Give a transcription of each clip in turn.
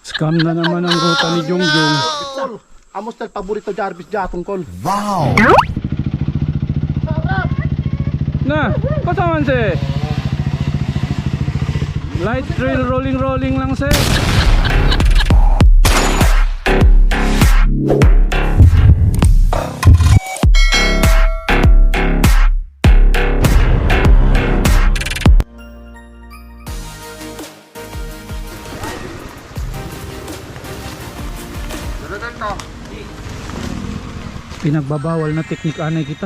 Scam na naman ang ruta ni Jongjong. Amos tal paborito Jarvis Jatong kol. Wow! Na, pasaman si. Light trail rolling lang si. Pinagbabawal na teknik anay kita.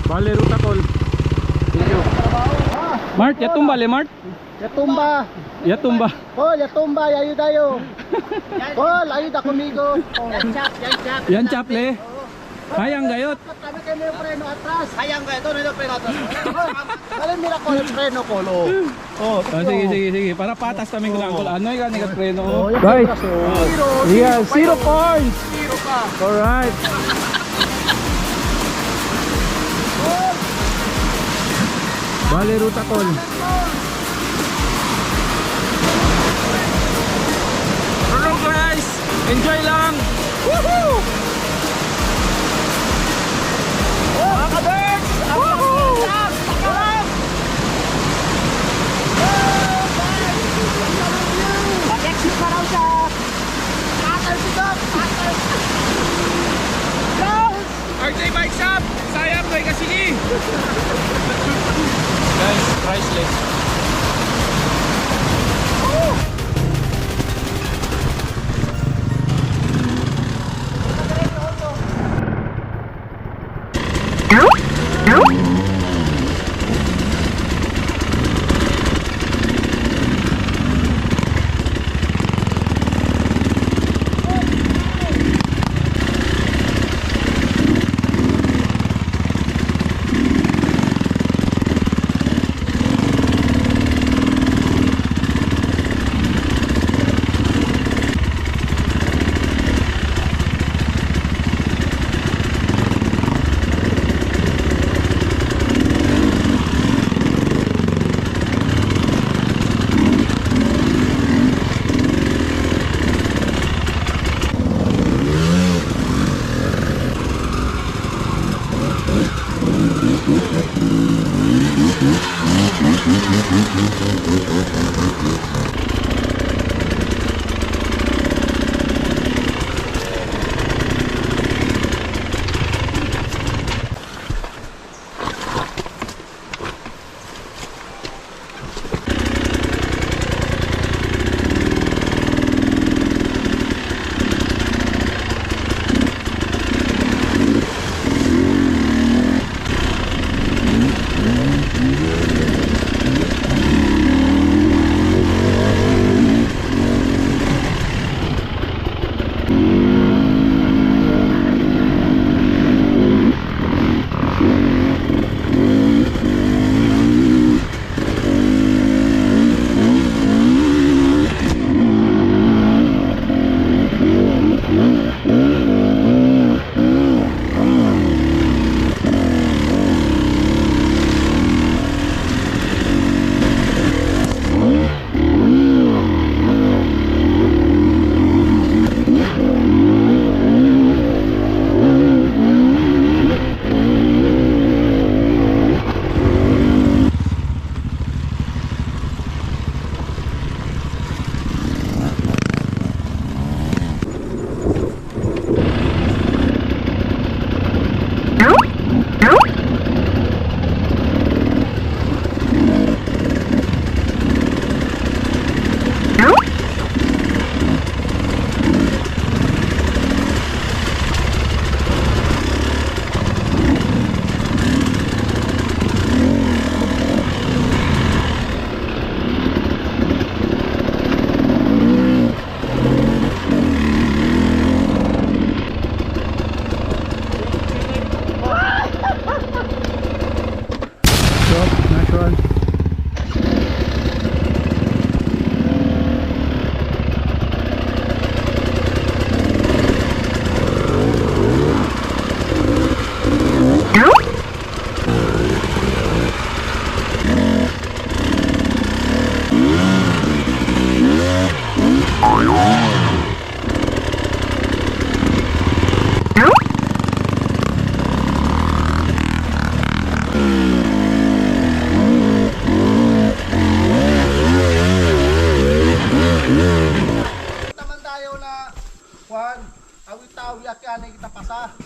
Bale ruta kol. Thank you. Mart, yatumba le Mart. Yatumba. Yatumba. Kol, yatumba, yayo dayo. Kol, ayuda conmigo. Yan chap le. Hayang gayot. Kami kayo yung preno atras. Sayang ka ito, nito preno ito. Dali nila kol yung preno kol. Oh, Sige. Para patas kami ko lang kol. Ano yung kanikat preno? yung Guys. braso. Yeah, 0 points. Zero ka. Alright. Bale ruta kol. Hello guys. Enjoy lang. Woohoo! Mga ka-birds! Woohoo! Mag-exit pa raw siya. Pattern dito. Pattern. RJ Bike Shop! Sayang kay Kasili! Guys, priceless.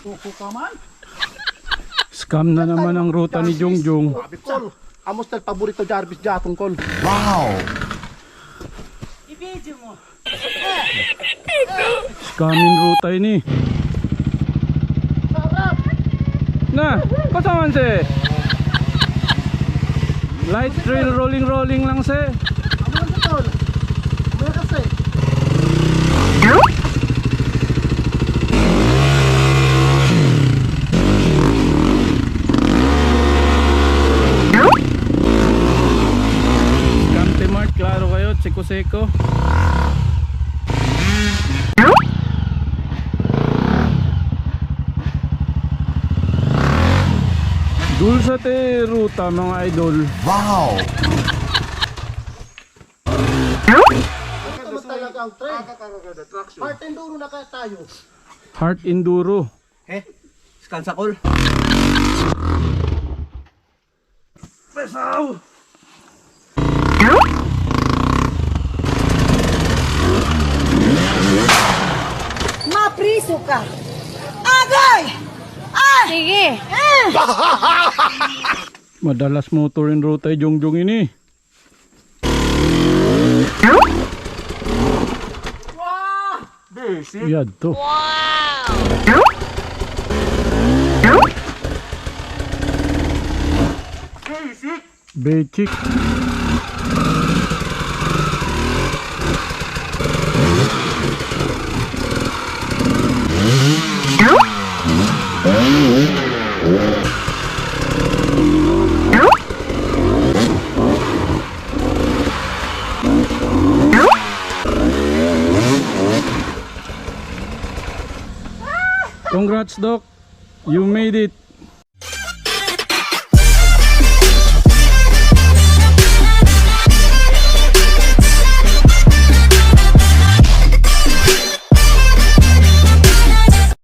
Tuko ka man. Scam na naman ang ruta ni Jongjong. Kol, amos tal paborito Jarvis Japong kol. Wow! Scamming ruta ini. Sarap! Na, kasaman si. Light trail rolling lang si. Amo lang tol. Amo kasi. Scam Mart, klaro kayo, seko-seko. Dulce te ruta mga idol. Wow! Ito naman talaga ang trend. Part enduro na kaya tayo. Heart Enduro. Skansakol. Pesaw! Mapriso ka! Agay! Ay! Sige! Madalas motorin ruta ay Jongjong ini. Yan to. Basic. Congrats, Doc. You made it.